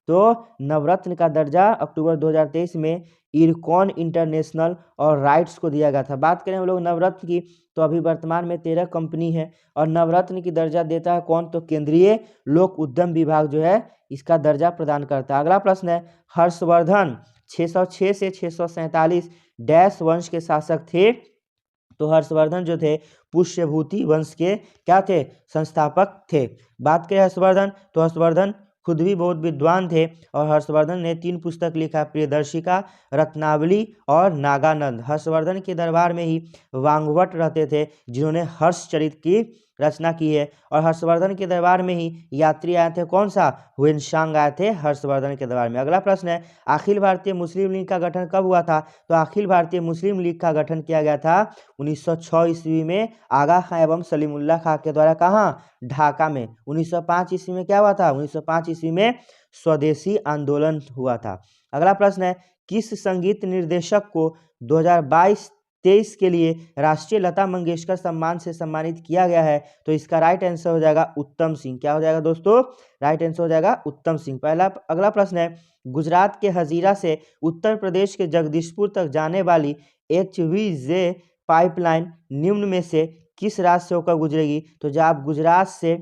तो नवरत्न का दर्जा अक्टूबर 2023 में इरकॉन इंटरनेशनल और राइट्स को दिया गया था। बात करें हम लोग नवरत्न की, तो अभी वर्तमान में 13 कंपनी है और नवरत्न की दर्जा देता है कौन? तो केंद्रीय लोक उद्यम विभाग जो है इसका दर्जा प्रदान करता है। अगला प्रश्न है, हर्षवर्धन 606 से 647 डैश वंश के शासक थे? तो हर्षवर्धन जो थे पुष्यभूति वंश के क्या थे? संस्थापक थे। बात करें हर्षवर्धन, तो हर्षवर्धन खुद भी बहुत विद्वान थे और हर्षवर्धन ने 3 पुस्तक लिखा, प्रियदर्शिका, रत्नावली और नागानंद। हर्षवर्धन के दरबार में ही वांगवट रहते थे जिन्होंने हर्षचरित की रचना की है। और हर्षवर्धन के दरबार में ही यात्री आए थे, कौन सा? हुएनसांग आए थे हर्षवर्धन के दरबार में। अगला प्रश्न है, अखिल भारतीय मुस्लिम लीग का गठन कब हुआ था? तो अखिल भारतीय मुस्लिम लीग का गठन किया गया था 1906 ईस्वी में आगा खां एवं सलीमुल्लाह खां के द्वारा। कहाँ? ढाका में। 1905 ईस्वी में क्या हुआ था? 1905 ईस्वी में स्वदेशी आंदोलन हुआ था। अगला प्रश्न है, किस संगीत निर्देशक को 2022-23 के लिए राष्ट्रीय लता मंगेशकर सम्मान से सम्मानित किया गया है? तो इसका राइट आंसर हो जाएगा उत्तम सिंह। क्या हो जाएगा दोस्तों? राइट आंसर हो जाएगा उत्तम सिंह। अगला प्रश्न है, गुजरात के हजीरा से उत्तर प्रदेश के जगदीशपुर तक जाने वाली HVJ पाइपलाइन निम्न में से किस राज्य से होकर गुजरेगी? तो जब आप गुजरात से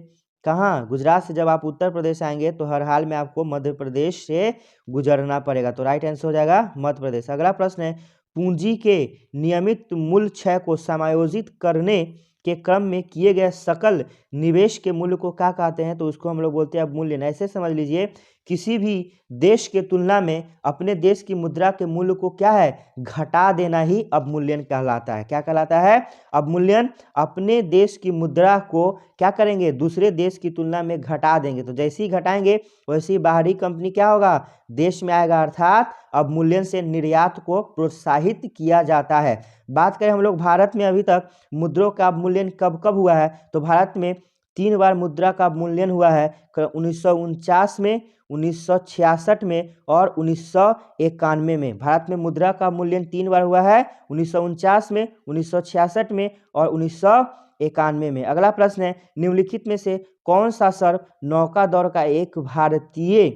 गुजरात से जब आप उत्तर प्रदेश आएंगे तो हर हाल में आपको मध्य प्रदेश से गुजरना पड़ेगा। तो राइट आंसर हो जाएगा मध्य प्रदेश। अगला प्रश्न है, पूंजी के नियमित मूल्य क्षय को समायोजित करने के क्रम में किए गए सकल निवेश के मूल्य को क्या कहते हैं? तो उसको हम लोग बोलते हैं अवमूल्यन। ऐसे समझ लीजिए, किसी भी देश के तुलना में अपने देश की मुद्रा के मूल्य को क्या है, घटा देना ही अवमूल्यन कहलाता है। क्या कहलाता है? अवमूल्यन। अपने देश की मुद्रा को क्या करेंगे, दूसरे देश की तुलना में घटा देंगे। तो जैसे ही घटाएंगे वैसे ही बाहरी कंपनी क्या होगा, देश में आएगा, अर्थात अवमूल्यन से निर्यात को प्रोत्साहित किया जाता है। बात करें हम लोग भारत में अभी तक मुद्राओं का अवमूल्यन कब कब हुआ है? तो भारत में 3 बार मुद्रा का अवमूल्यन हुआ है, 1949 में, 1966 में और 1991 में। भारत में मुद्रा का अवमूल्यन 3 बार हुआ है, 1949 में, 1966 में और 1991 में। अगला प्रश्न है, निम्नलिखित में से कौन सा सर्प नौका दौड़ का एक भारतीय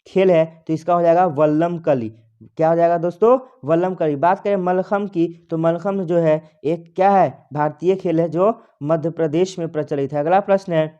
खेल है? तो इसका हो जाएगा वल्लमकली। क्या हो जाएगा दोस्तों? वल्लमकली। बात करें मलखम की, तो मलखम जो है एक क्या है, भारतीय खेल है जो मध्य प्रदेश में प्रचलित है। अगला प्रश्न है,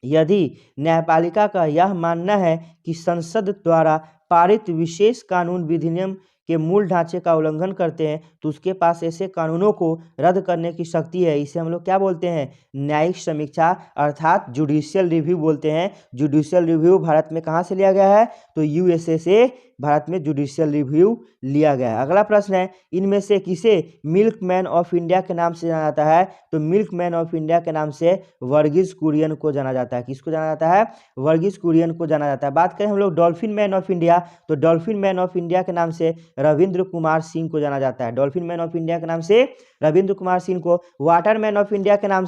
यदि न्यायपालिका का यह मानना है कि संसद द्वारा पारित विशेष कानून विधिनियम के मूल ढांचे का उल्लंघन करते हैं तो उसके पास ऐसे कानूनों को रद्द करने की शक्ति है। इसे हम लोग क्या बोलते हैं? न्यायिक समीक्षा, अर्थात जुडिशियल रिव्यू बोलते हैं। जुडिशियल रिव्यू भारत में कहाँ से लिया गया है? तो USA से भारत में जुडिशियल रिव्यू लिया गया है। अगला प्रश्न है, इनमें से किसे मिल्कमैन ऑफ इंडिया के नाम से जाना जाता है? तो मिल्कमैन ऑफ इंडिया के नाम से वर्गीस कुरियन को जाना जाता है। किसको जाना जाता है? वर्गीस कुरियन को जाना जाता है। बात करें हम लोग डॉल्फिन मैन ऑफ इंडिया, तो डॉल्फिन मैन ऑफ इंडिया के नाम से रविंद्र कुमार सिंह को जाना जाता है। डॉल्फिन मैन ऑफ इंडिया के नाम से रविंद्र कुमार सिंह को। वाटर मैन ऑफ इंडिया के नाम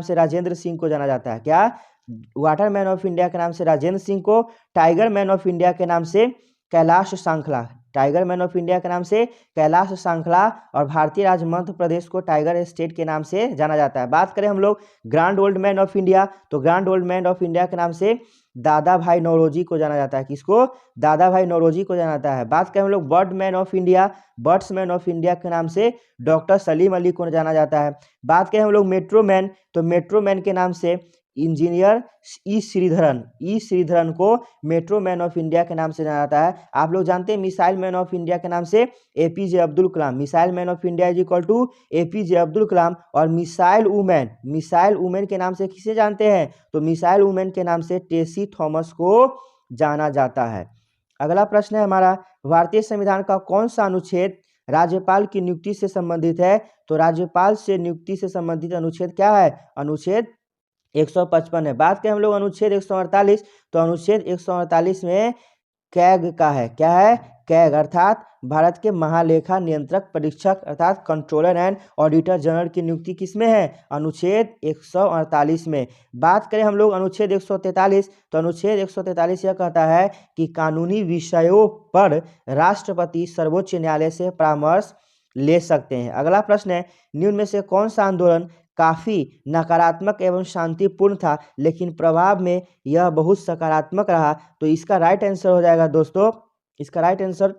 से राजेंद्र सिंह को जाना जाता है। क्या? वाटर मैन ऑफ इंडिया के नाम से राजेंद्र सिंह को। टाइगर मैन ऑफ इंडिया के नाम से Kailash Sankhla, tiger man of India के नाम से कैलाश सांखला और भारतीय राज्य मध्य प्रदेश को टाइगर स्टेट के नाम से जाना जाता है। बात करें हम लोग grand old man of India, तो grand old man of India के नाम से दादा भाई नौरोजी को जाना जाता है। किसको? दादा भाई नौरोजी को जाना जाता है। बात करें हम लोग bird man of India, birds man of India के नाम से डॉक्टर सलीम अली को जाना जाता है। बात करें हम लोग मेट्रो मैन, तो मेट्रो मैन के नाम से इंजीनियर ई श्रीधरन को मेट्रो मैन ऑफ इंडिया के नाम से जाना जाता है। आप लोग जानते हैं मिसाइल मैन ऑफ इंडिया के नाम से APJ Abdul Kalam. Missile man of India is equal to APJ Abdul Kalam. और मिसाइल वुमेन के नाम से किसे जानते हैं? तो मिसाइल वुमेन के नाम से टेसी थॉमस को जाना जाता है। अगला प्रश्न है हमारा, भारतीय संविधान का कौन सा अनुच्छेद राज्यपाल की नियुक्ति से संबंधित है? तो राज्यपाल से नियुक्ति से संबंधित अनुच्छेद क्या है? अनुच्छेद 155 है। बात करें हम लोग अनुच्छेद 148, तो अनुच्छेद 148 में कैग का है। क्या है? कैग, अर्थात भारत के महालेखा नियंत्रक परीक्षक अर्थात कंट्रोलर एंड ऑडिटर जनरल की नियुक्ति किसमें है? अनुच्छेद 148 में। बात करें हम लोग अनुच्छेद 143, तो अनुच्छेद 143 यह कहता है कि कानूनी विषयों पर राष्ट्रपति सर्वोच्च न्यायालय से परामर्श ले सकते हैं। अगला प्रश्न है, निम्न में से कौन सा आंदोलन काफी नकारात्मक एवं शांतिपूर्ण था लेकिन प्रभाव में यह बहुत सकारात्मक रहा? तो इसका राइट आंसर हो जाएगा दोस्तों, इसका राइट आंसर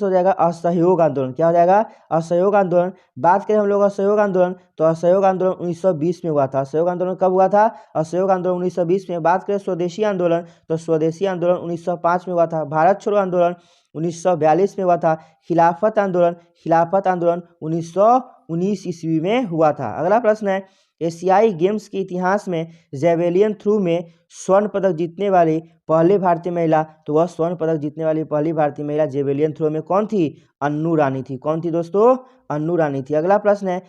हो जाएगा असहयोग आंदोलन। क्या हो जाएगा? असहयोग आंदोलन। बात करें हम लोग असहयोग आंदोलन, तो असहयोग आंदोलन 1920 में हुआ था। असहयोग आंदोलन कब हुआ था? असहयोग आंदोलन 1920 में। बात करें स्वदेशी आंदोलन, तो स्वदेशी आंदोलन 1905 में हुआ था। भारत छोड़ो आंदोलन 1942 में हुआ था। खिलाफत आंदोलन 1919 ईस्वी में हुआ था। अगला प्रश्न है, एशियाई गेम्स के इतिहास में जैवेलियन थ्रो में स्वर्ण पदक जीतने वाली पहली भारतीय महिला, तो वह स्वर्ण पदक जीतने वाली पहली भारतीय महिला जैवेलियन थ्रो में कौन थी? अन्नू रानी थी। कौन थी दोस्तों? अन्नू रानी थी। अगला प्रश्न है,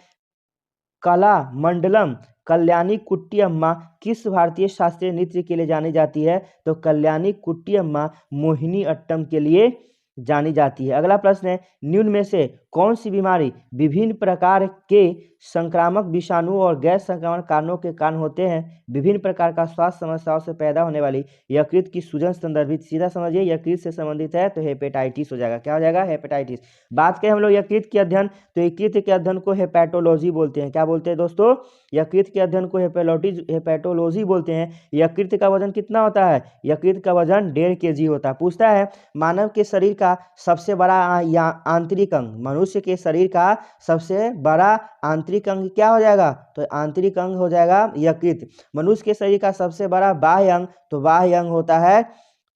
कला मंडलम कल्याणी कुट्टी अम्मा किस भारतीय शास्त्रीय नृत्य के लिए जानी जाती है? तो कल्याणी कुट्टी अम्मा मोहिनी अट्टम के लिए जानी जाती है। अगला प्रश्न है, निम्न में से कौन सी बीमारी विभिन्न प्रकार के संक्रामक विषाणु और गैर संक्रामक कारणों के कारण होते हैं? विभिन्न प्रकार का स्वास्थ्य समस्याओं से पैदा होने वाली यकृत की सूजन संदर्भित, सीधा समझिए यकृत से संबंधित है तो हेपेटाइटिस हो जाएगा। क्या हो जाएगा? हेपेटाइटिस। बात करें हम लोग यकृत के अध्ययन, तो यकृत के अध्ययन को हेपेटोलॉजी बोलते हैं। क्या बोलते हैं दोस्तों? यकृत के अध्ययन को हेपेटोलॉजी बोलते हैं। यकृत का वजन कितना होता है? यकृत का वजन 1.5 kg होता है। पूछता है, मानव के शरीर का सबसे बड़ा आंतरिक अंग, मनुष्य के शरीर का सबसे बड़ा आंतरिक अंग क्या हो जाएगा? तो आंतरिक अंग हो जाएगा यकृत। मनुष्य के शरीर का सबसे बड़ा बाह्य अंग, तो बाह्य अंग होता है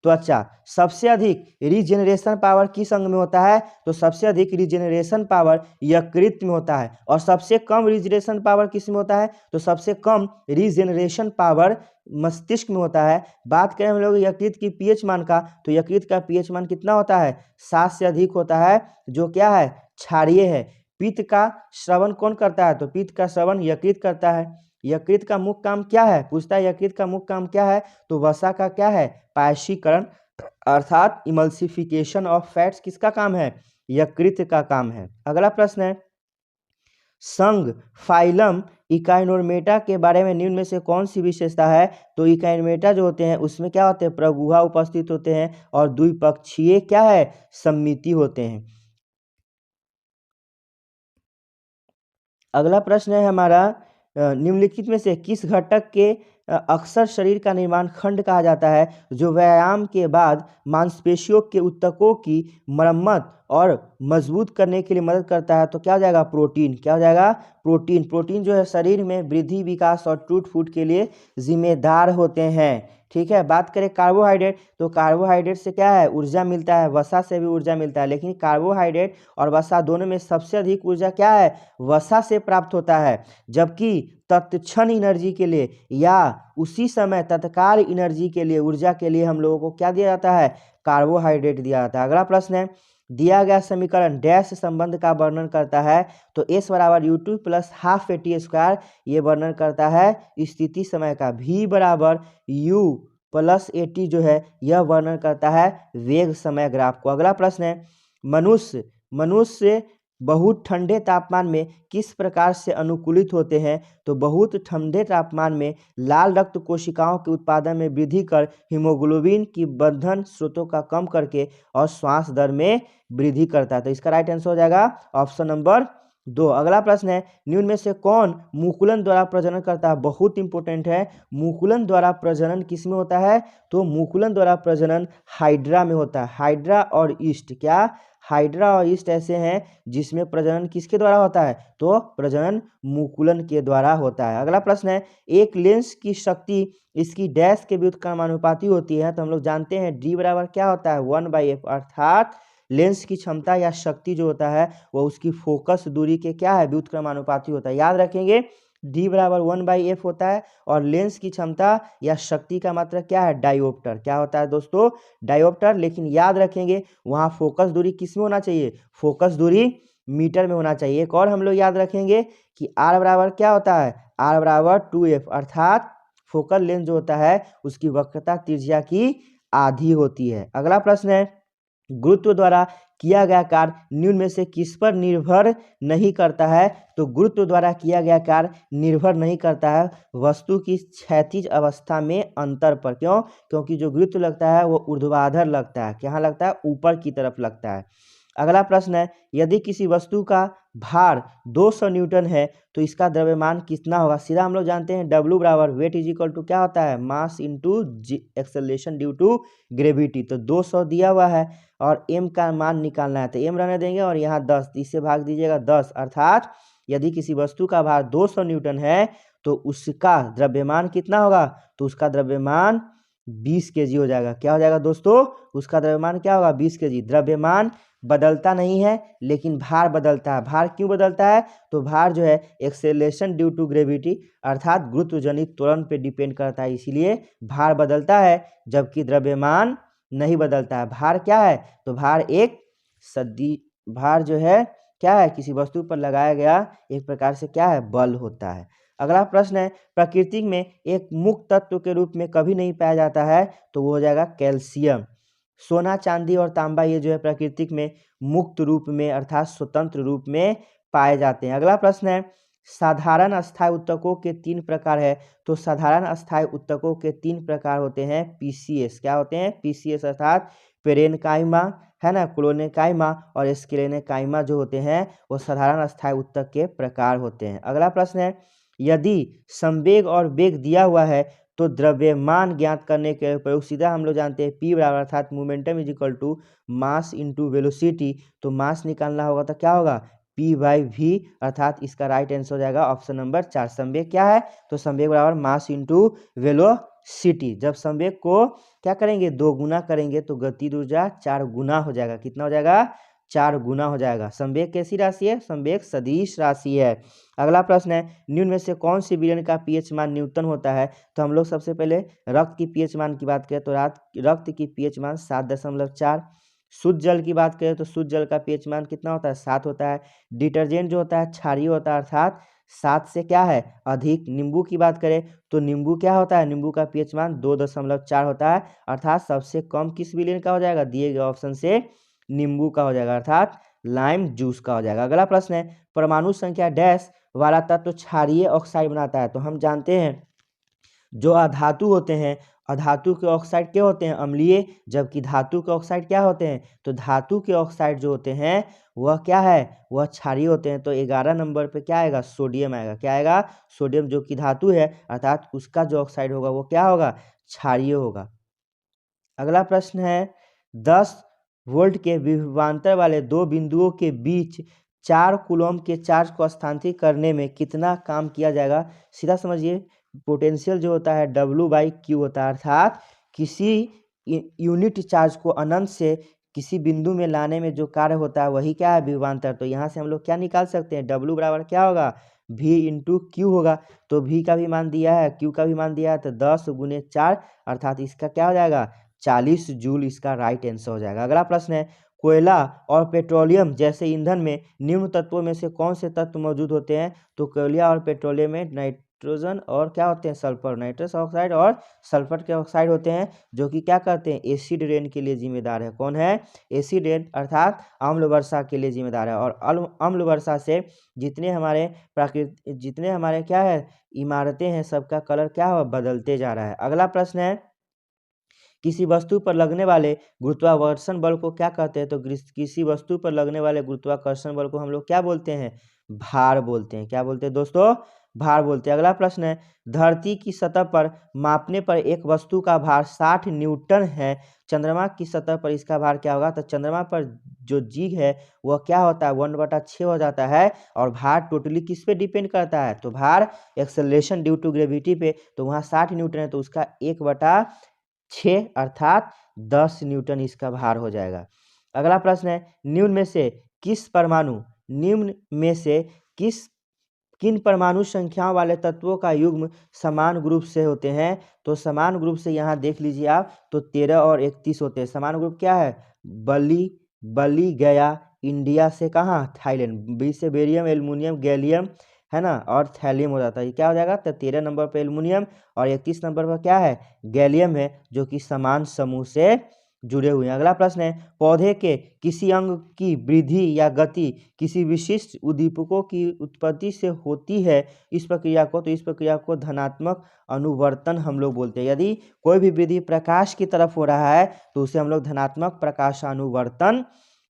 त्वचा। सबसे अधिक रीजेनरेशन पावर किस अंग में होता है? तो सबसे अधिक रीजेनरेशन पावर यकृत में होता है। और सबसे कम रीजेनरेशन पावर किस में होता है? तो सबसे कम रीजेनरेशन पावर मस्तिष्क में होता है। बात करें हम लोग यकृत की पीएच मान का, तो यकृत का पीएच मान कितना होता है? 7 से अधिक होता है, जो क्या है? क्षारीय है। पित्त का श्रवण कौन करता है? तो पित्त का श्रवण यकृत करता है। यकृत का मुख्य काम क्या है? पूछता है यकृत का मुख्य काम क्या है? तो वसा का क्या है? पायशीकरण अर्थात इमल्सिफिकेशन ऑफ फैट्स किसका काम है? यकृत का काम है। अगला प्रश्न है, संघ फाइलम इकाइनोर्मेटा के बारे में निम्न में से कौन सी विशेषता है? तो इकाइनोर्मेटा जो होते हैं उसमें क्या होते हैं? प्रगुहा उपस्थित होते हैं और द्विपक्षीय क्या है? सममिति होते हैं। अगला प्रश्न है हमारा, निम्नलिखित में से किस घटक के अक्सर शरीर का निर्माण खंड कहा जाता है, जो व्यायाम के बाद मांसपेशियों के ऊतकों की मरम्मत और मजबूत करने के लिए मदद करता है? तो क्या हो जाएगा? प्रोटीन। क्या हो जाएगा? प्रोटीन। प्रोटीन जो है शरीर में वृद्धि, विकास और टूट फूट के लिए जिम्मेदार होते हैं। ठीक है। बात करें कार्बोहाइड्रेट, तो कार्बोहाइड्रेट से क्या है? ऊर्जा मिलता है। वसा से भी ऊर्जा मिलता है, लेकिन कार्बोहाइड्रेट और वसा दोनों में सबसे अधिक ऊर्जा क्या है? वसा से प्राप्त होता है। जबकि तत्क्षण एनर्जी के लिए या उसी समय तत्काल एनर्जी के लिए, ऊर्जा के लिए हम लोगों को क्या दिया जाता है? कार्बोहाइड्रेट दिया जाता है। अगला प्रश्न है, दिया गया समीकरण डैश संबंध का वर्णन करता है? तो S बराबर U2 प्लस हाफ AT², ये वर्णन करता है स्थिति समय का। V बराबर U प्लस AT जो है यह वर्णन करता है वेग समय ग्राफ को। अगला प्रश्न है, मनुष्य बहुत ठंडे तापमान में किस प्रकार से अनुकूलित होते हैं? तो बहुत ठंडे तापमान में लाल रक्त कोशिकाओं के उत्पादन में वृद्धि कर हीमोग्लोबिन की बंधन स्रोतों का कम करके और श्वास दर में वृद्धि करता है। तो इसका राइट आंसर हो जाएगा ऑप्शन नंबर 2। अगला प्रश्न है, निम्न में से कौन मुकुलन द्वारा प्रजनन करता है? बहुत इंपॉर्टेंट है। मुकुलन द्वारा प्रजनन किस में होता है? तो मुकुलन द्वारा प्रजनन हाइड्रा में होता है। हाइड्रा और ईस्ट, क्या? हाइड्रा और ईस्ट ऐसे हैं जिसमें प्रजनन किसके द्वारा होता है? तो प्रजनन मुकुलन के द्वारा होता है। अगला प्रश्न है, एक लेंस की शक्ति इसकी डैश के व्युत्क्रमानुपाती होती है? तो हम लोग जानते हैं D बराबर क्या होता है? 1/f, अर्थात लेंस की क्षमता या शक्ति जो होता है वह उसकी फोकस दूरी के क्या है? व्युत्क्रमानुपाती होता है। याद रखेंगे D बराबर 1/f होता है और लेंस की क्षमता या शक्ति का मात्रक क्या है? डायोप्टर। क्या होता है दोस्तों? डायोप्टर। लेकिन याद रखेंगे वहाँ फोकस दूरी किस में होना चाहिए? फोकस दूरी मीटर में होना चाहिए। एक और हम लोग याद रखेंगे कि R बराबर क्या होता है? R बराबर 2f, अर्थात फोकल लेंथ जो होता है उसकी वक्रता त्रिज्या की आधी होती है। अगला प्रश्न है, गुरुत्व द्वारा किया गया कार्य निम्न में से किस पर निर्भर नहीं करता है? तो गुरुत्व द्वारा किया गया कार्य निर्भर नहीं करता है वस्तु की क्षैतिज अवस्था में अंतर पर। क्यों? क्योंकि जो गुरुत्व लगता है वो ऊर्ध्वाधर लगता है। कहाँ लगता है? ऊपर की तरफ लगता है। अगला प्रश्न है, यदि किसी वस्तु का भार 200 न्यूटन है तो इसका द्रव्यमान कितना होगा? सीधा हम लोग जानते हैं W बराबर वेट इज इक्वल टू क्या होता है? Mass into acceleration due to gravity. तो 200 दिया हुआ है और m का मान निकालना है, तो m रहने देंगे और यहाँ 10, इससे भाग दीजिएगा 10, अर्थात यदि किसी वस्तु का भार 200 न्यूटन है तो उसका द्रव्यमान कितना होगा? तो उसका द्रव्यमान 20 kg हो जाएगा। क्या हो जाएगा दोस्तों? उसका द्रव्यमान क्या होगा? 20 kg। द्रव्यमान बदलता नहीं है लेकिन भार बदलता है। भार क्यों बदलता है? तो भार जो है एक्सेलरेशन ड्यू टू ग्रेविटी अर्थात गुरुत्वजनित त्वरण पे डिपेंड करता है, इसीलिए भार बदलता है, जबकि द्रव्यमान नहीं बदलता है। भार क्या है? तो भार भार जो है क्या है? किसी वस्तु पर लगाया गया एक प्रकार से क्या है? बल होता है। अगला प्रश्न है, प्रकृति में एक मुक्त तत्व के रूप में कभी नहीं पाया जाता है? तो वो हो जाएगा कैल्शियम। सोना, चांदी और तांबा ये जो है प्राकृतिक में मुक्त रूप में अर्थात स्वतंत्र रूप में पाए जाते हैं। अगला प्रश्न है, साधारण अस्थायी उत्तकों के 3 प्रकार है। तो साधारण अस्थायी उत्तकों के 3 प्रकार होते हैं पीसीएस। क्या होते हैं? पीसीएस अर्थात पेरेनकाइमा, है ना, क्लोनेकाइमा और स्क्लेनेकाइमा जो होते हैं वो साधारण अस्थायी उत्तक के प्रकार होते हैं। अगला प्रश्न है, यदि संवेग और वेग दिया हुआ है तो द्रव्यमान ज्ञात करने के प्रयोग सीधा हम लोग जानते हैं P बराबर अर्थात momentum is equal to mass into velocity. तो मास निकालना होगा तो क्या होगा? P/V अर्थात इसका राइट आंसर हो जाएगा ऑप्शन नंबर 4। संवेग क्या है? तो संवेग बराबर मास इंटू वेलोसिटी। जब संवेग को क्या करेंगे? 2 गुना करेंगे तो गतिज ऊर्जा 4 गुना हो जाएगा। कितना हो जाएगा? 4 गुना हो जाएगा। संवेग कैसी राशि है? संवेग सदिश राशि है। अगला प्रश्न है, निम्न में से कौन सी विलयन का पीएच मान न्यूटन होता है? तो हम लोग सबसे पहले रक्त की पीएच मान की बात करें तो रक्त की पीएच मान 7.4। शुद्ध जल की बात करें तो शुद्ध जल का पीएच मान कितना होता है? 7 होता है। डिटर्जेंट जो होता है क्षारीय होता है अर्थात 7 से क्या है? अधिक। नींबू की बात करें तो नींबू क्या होता है? नींबू का पीएच मान 2.4 होता है अर्थात सबसे कम किस विलयन का हो जाएगा? दिए गए ऑप्शन से नींबू का हो जाएगा अर्थात लाइम जूस का हो जाएगा। अगला प्रश्न है, परमाणु संख्या डैश वाला तत्व क्षारीय ऑक्साइड बनाता है। तो हम जानते हैं जो अधातु होते हैं, अधातु के ऑक्साइड क्या होते हैं? अम्लीय, जबकि धातु के ऑक्साइड क्या होते हैं? तो धातु के ऑक्साइड जो होते हैं वह क्या है? वह क्षारीय होते हैं। तो 11 नंबर पे क्या आएगा? सोडियम आएगा। क्या आएगा? सोडियम, जो कि धातु है अर्थात उसका जो ऑक्साइड होगा वो क्या होगा? क्षारीय होगा। अगला प्रश्न है, 10 वोल्ट के विभवांतर वाले 2 बिंदुओं के बीच 4 कूलम के चार्ज को स्थानांतरित करने में कितना काम किया जाएगा? सीधा समझिए, पोटेंशियल जो होता है W/Q होता है अर्थात किसी यूनिट चार्ज को अनंत से किसी बिंदु में लाने में जो कार्य होता है वही क्या है? विभवांतर। तो यहाँ से हम लोग क्या निकाल सकते हैं? W बराबर क्या होगा? V इंटू क्यू होगा। तो V का भी मान दिया है, Q का भी मान दिया है, तो 10 गुने 4 अर्थात इसका क्या हो जाएगा? 40 जूल इसका राइट आंसर हो जाएगा। अगला प्रश्न है, कोयला और पेट्रोलियम जैसे ईंधन में निम्न तत्वों में से कौन से तत्व मौजूद होते हैं? तो कोयला और पेट्रोलियम में नाइट्रोजन और क्या होते हैं? सल्फर, नाइट्रस ऑक्साइड और सल्फर के ऑक्साइड होते हैं जो कि क्या करते हैं? एसिड रेन के लिए जिम्मेदार है। कौन है? एसिड रेन अर्थात अम्ल वर्षा के लिए जिम्मेदार है। और अम्ल वर्षा से जितने हमारे क्या है इमारतें हैं सबका कलर क्या हो? बदलते जा रहा है। अगला प्रश्न है, किसी वस्तु पर लगने वाले गुरुत्वाकर्षण बल को क्या कहते हैं? तो किसी वस्तु पर लगने वाले गुरुत्वाकर्षण बल को हम लोग क्या बोलते हैं? भार बोलते हैं। क्या बोलते हैं दोस्तों? भार बोलते हैं। अगला प्रश्न है, धरती की सतह पर मापने पर एक वस्तु का भार 60 न्यूटन है, चंद्रमा की सतह पर इसका भार क्या होगा? तो चंद्रमा पर जो जी है वह क्या होता है? 1/6 हो जाता है। और भार टोटली किस पे डिपेंड करता है? तो भार एक्सेलरेशन ड्यू टू ग्रेविटी पे। तो वहाँ 60 न्यूटन है तो उसका 1/6 अर्थात 10 न्यूटन इसका भार हो जाएगा। अगला प्रश्न है, निम्न में से किन परमाणु संख्याओं वाले तत्वों का युग्म समान ग्रुप से होते हैं? तो समान ग्रुप से यहाँ देख लीजिए आप, तो 13 और 31 होते हैं। समान ग्रुप क्या है? बली गया इंडिया से कहाँ? थाईलैंड। बी से बेरियम, एल्युमिनियम, गैलियम, है ना, और थैलियम हो जाता है। ये क्या हो जाएगा? तो 13 नंबर पर एल्युमिनियम और 31 नंबर पर क्या है? गैलियम है, जो कि समान समूह से जुड़े हुए हैं। अगला प्रश्न है, पौधे के किसी अंग की वृद्धि या गति किसी विशिष्ट उद्दीपकों की उत्पत्ति से होती है, इस प्रक्रिया को धनात्मक अनुवर्तन हम लोग बोलते हैं। यदि कोई भी वृद्धि प्रकाश की तरफ हो रहा है तो उसे हम लोग धनात्मक प्रकाशानुवर्तन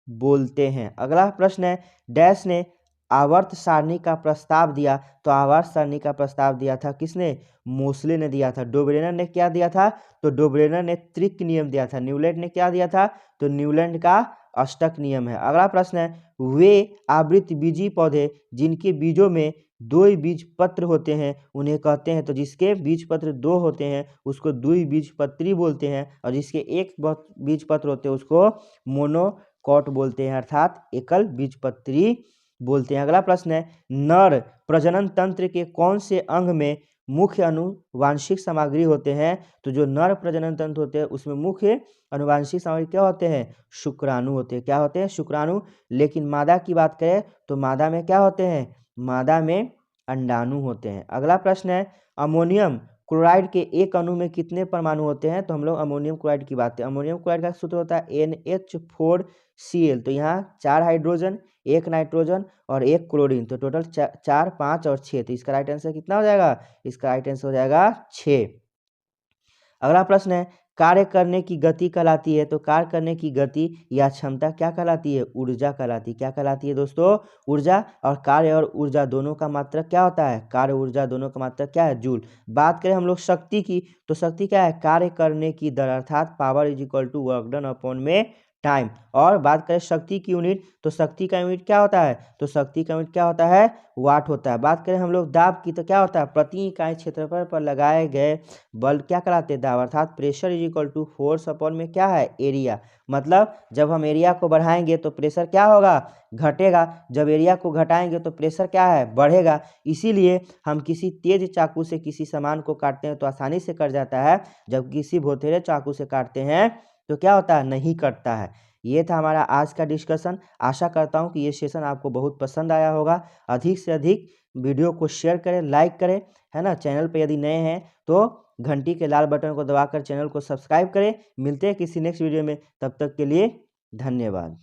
बोलते हैं। अगला प्रश्न है, डैश ने आवर्त सारणी का प्रस्ताव दिया। तो आवर्त सारणी का प्रस्ताव दिया था किसने? मोसले ने दिया था। डोब्रेनर ने क्या दिया था? तो डोब्रेनर ने त्रिक नियम दिया था। न्यूलैंड ने क्या दिया था? तो न्यूलैंड का अष्टक नियम है। अगला प्रश्न है, वे आवृत बीजी पौधे जिनके बीजों में 2 बीज पत्र होते हैं उन्हें कहते हैं? तो जिसके बीज पत्र 2 होते हैं उसको द्विबीजपत्री बोलते हैं, और जिसके एक बीज पत्र होते हैं उसको मोनोकॉट बोलते हैं अर्थात एकल बीजपत्री बोलते हैं। अगला प्रश्न है, नर प्रजनन तंत्र के कौन से अंग में मुख्य आनुवांशिक सामग्री होते हैं? तो जो नर प्रजनन तंत्र होते हैं उसमें मुख्य आनुवांशिक सामग्री क्या होते हैं? शुक्राणु होते हैं। क्या होते हैं? शुक्राणु। लेकिन मादा की बात करें तो मादा में क्या होते हैं? मादा में अंडाणु होते हैं। अगला प्रश्न है, अमोनियम क्लोराइड के एक अणु में कितने परमाणु होते हैं? तो हम लोग अमोनियम क्लोराइड की बात है। अमोनियम क्लोराइड का सूत्र होता है NH4Cl। तो यहाँ 4 हाइड्रोजन, 1 नाइट्रोजन और 1 क्लोरीन, तो टोटल 4, 5 और 6। तो इसका राइट आंसर कितना हो जाएगा? इसका राइट आंसर हो जाएगा 6। अगला प्रश्न है, कार्य करने की गति कहलाती है। तो कार्य करने की गति या क्षमता क्या कहलाती है? ऊर्जा कहलाती है। क्या कहलाती है दोस्तों? ऊर्जा। और कार्य और ऊर्जा दोनों का मात्रक क्या होता है? कार्य ऊर्जा दोनों का मात्रक क्या है? जूल। बात करें हम लोग शक्ति की, तो शक्ति क्या है? कार्य करने की दर, अर्थात power is equal to work done upon में टाइम। और बात करें शक्ति की यूनिट, तो शक्ति का यूनिट क्या होता है? तो शक्ति का यूनिट क्या होता है? वाट होता है। बात करें हम लोग दाब की, तो क्या होता है? प्रति इकाई क्षेत्रफल पर लगाए गए बल क्या कहलाते हैं? दाब। अर्थात pressure is equal to force upon में क्या है? एरिया। मतलब जब हम एरिया को बढ़ाएंगे तो प्रेशर क्या होगा? घटेगा। जब एरिया को घटाएंगे तो प्रेशर क्या है? बढ़ेगा। इसीलिए हम किसी तेज चाकू से किसी सामान को काटते हैं तो आसानी से कट जाता है, जब किसी भोथेरे चाकू से काटते हैं तो क्या होता है? नहीं कटता है। ये था हमारा आज का डिस्कशन। आशा करता हूँ कि ये सेशन आपको बहुत पसंद आया होगा। अधिक से अधिक वीडियो को शेयर करें, लाइक करें, है ना। चैनल पे यदि नए हैं तो घंटी के लाल बटन को दबाकर चैनल को सब्सक्राइब करें। मिलते हैं किसी नेक्स्ट वीडियो में, तब तक के लिए धन्यवाद।